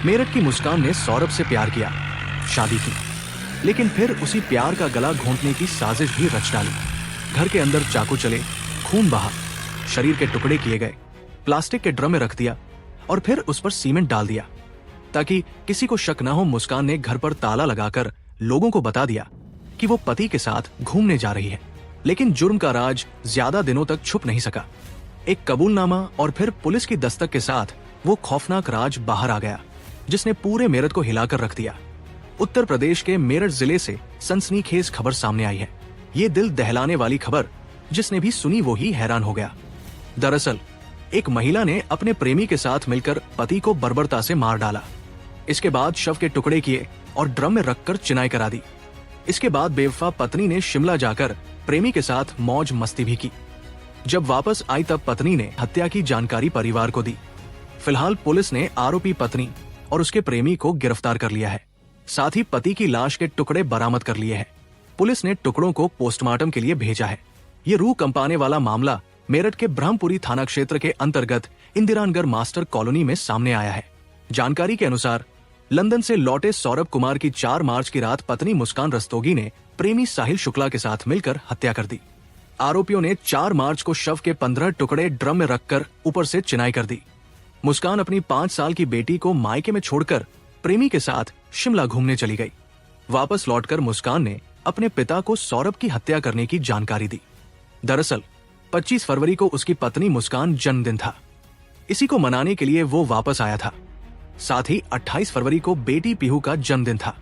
मेरठ की मुस्कान ने सौरभ से प्यार किया, शादी की, लेकिन फिर उसी प्यार का गला घोंटने की साजिश भी रच डाली। घर के अंदर चाकू चले, खून बहा, शरीर के टुकड़े किए गए, प्लास्टिक के ड्रम में रख दिया और फिर उस पर सीमेंट डाल दिया ताकि किसी को शक न हो। मुस्कान ने घर पर ताला लगाकर लोगों को बता दिया कि वो पति के साथ घूमने जा रही है, लेकिन जुर्म का राज ज्यादा दिनों तक छुप नहीं सका। एक कबूलनामा और फिर पुलिस की दस्तक के साथ वो खौफनाक राज बाहर आ गया, जिसने पूरे मेरठ को हिलाकर रख दिया। उत्तर प्रदेश के मेरठ जिले से सनसनीखेज खबर सामने आई है। ये दिल दहलाने वाली खबर जिसने भी सुनी वो ही हैरान हो गया। दरअसल एक महिला ने अपने प्रेमी के साथ मिलकर पति को बर्बरता से मार डाला। इसके बाद शव के टुकड़े किए और ड्रम में रखकर चिनाई करा दी। इसके बाद बेवफा पत्नी ने शिमला जाकर प्रेमी के साथ मौज मस्ती भी की। जब वापस आई तब पत्नी ने हत्या की जानकारी परिवार को दी। फिलहाल पुलिस ने आरोपी पत्नी और उसके प्रेमी को गिरफ्तार कर लिया है। साथ ही पति की लाश के टुकड़े बरामद कर लिए हैं। पुलिस ने टुकड़ों को पोस्टमार्टम के लिए भेजा है। ये रूह कंपाने वाला मामला मेरठ के ब्रह्मपुरी थाना क्षेत्र के अंतर्गत इंदिरानगर मास्टर कॉलोनी में सामने आया है। जानकारी के अनुसार लंदन से लौटे सौरभ कुमार की 4 मार्च की रात पत्नी मुस्कान रस्तोगी ने प्रेमी साहिल शुक्ला के साथ मिलकर हत्या कर दी। आरोपियों ने 4 मार्च को शव के 15 टुकड़े ड्रम में रखकर ऊपर से चिनाई कर दी। मुस्कान अपनी 5 साल की बेटी को मायके में छोड़कर प्रेमी के साथ शिमला घूमने चली गई। वापस लौटकर मुस्कान ने अपने पिता को सौरभ की हत्या करने की जानकारी दी। दरअसल 25 फरवरी को उसकी पत्नी मुस्कान जन्मदिन था। इसी को मनाने के लिए वो वापस आया था। साथ ही 28 फरवरी को बेटी पीहू का जन्मदिन था।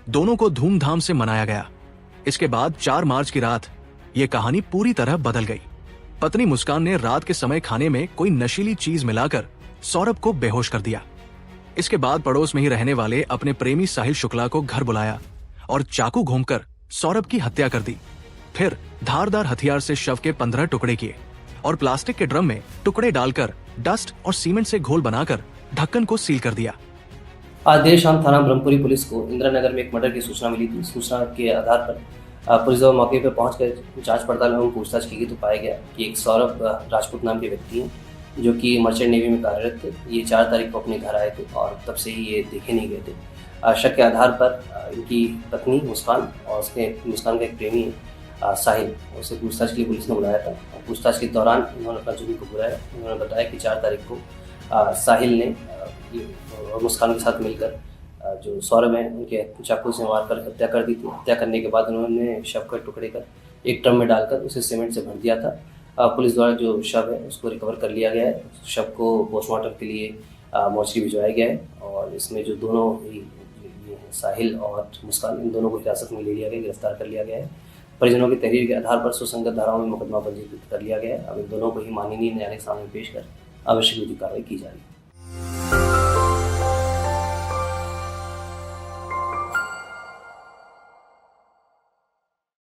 दोनों को धूमधाम से मनाया गया। इसके बाद 4 मार्च की रात ये कहानी पूरी तरह बदल गई। पत्नी मुस्कान ने रात के समय खाने में कोई नशीली चीज मिलाकर सौरभ को बेहोश कर दिया। इसके बाद पड़ोस में ही रहने वाले अपने प्रेमी साहिल शुक्ला को घर बुलाया और चाकू घोंपकर सौरभ की हत्या कर दी। फिर धारदार हथियार से शव के 15 टुकड़े किए और प्लास्टिक के ड्रम में टुकड़े डालकर डस्ट और सीमेंट से घोल बनाकर ढक्कन को सील कर दिया। आज देर शाम थाना ब्रह्मपुरी पुलिस को इंदिरानगर में एक मर्डर की सूचना मिली थी। सूचना के आधार पर पुलिस जब मौके पर पहुंचकर जांच पड़ताल एवं पूछताछ की गई तो पाया गया कि एक सौरभ राजपूत नाम के व्यक्ति हैं जो कि मर्चेंट नेवी में कार्यरत थे। ये 4 तारीख को अपने घर आए थे और तब से ही ये देखे नहीं गए थे। शक के आधार पर इनकी पत्नी मुस्कान और मुस्कान का एक प्रेमी साहिल, उसे पूछताछ के लिए पुलिस ने बुलाया था। पूछताछ के दौरान उन्होंने अपना जुर्म को बुलाया। उन्होंने बताया कि 4 तारीख को साहिल ने मुस्कान के साथ मिलकर जो सौरभ है उनके चाकू से मारकर हत्या कर दी थी। हत्या करने के बाद उन्होंने शव के टुकड़े कर एक ड्रम में डालकर उसे सीमेंट से भर दिया था। पुलिस द्वारा जो शव है उसको रिकवर कर लिया गया है। शव को पोस्टमार्टम के लिए मोर्चरी भिजवाया गया है और इसमें जो दोनों ही साहिल और मुस्कान, इन दोनों को हिरासत में ले लिया गया, गिरफ्तार कर लिया गया है। परिजनों की तहरीर के आधार पर सुसंगत धाराओं में मुकदमा पंजीकृत कर लिया गया है। अब इन दोनों को ही माननीय न्यायालय के सामने पेश कर आवश्यक विधिक कार्रवाई की जा रही है।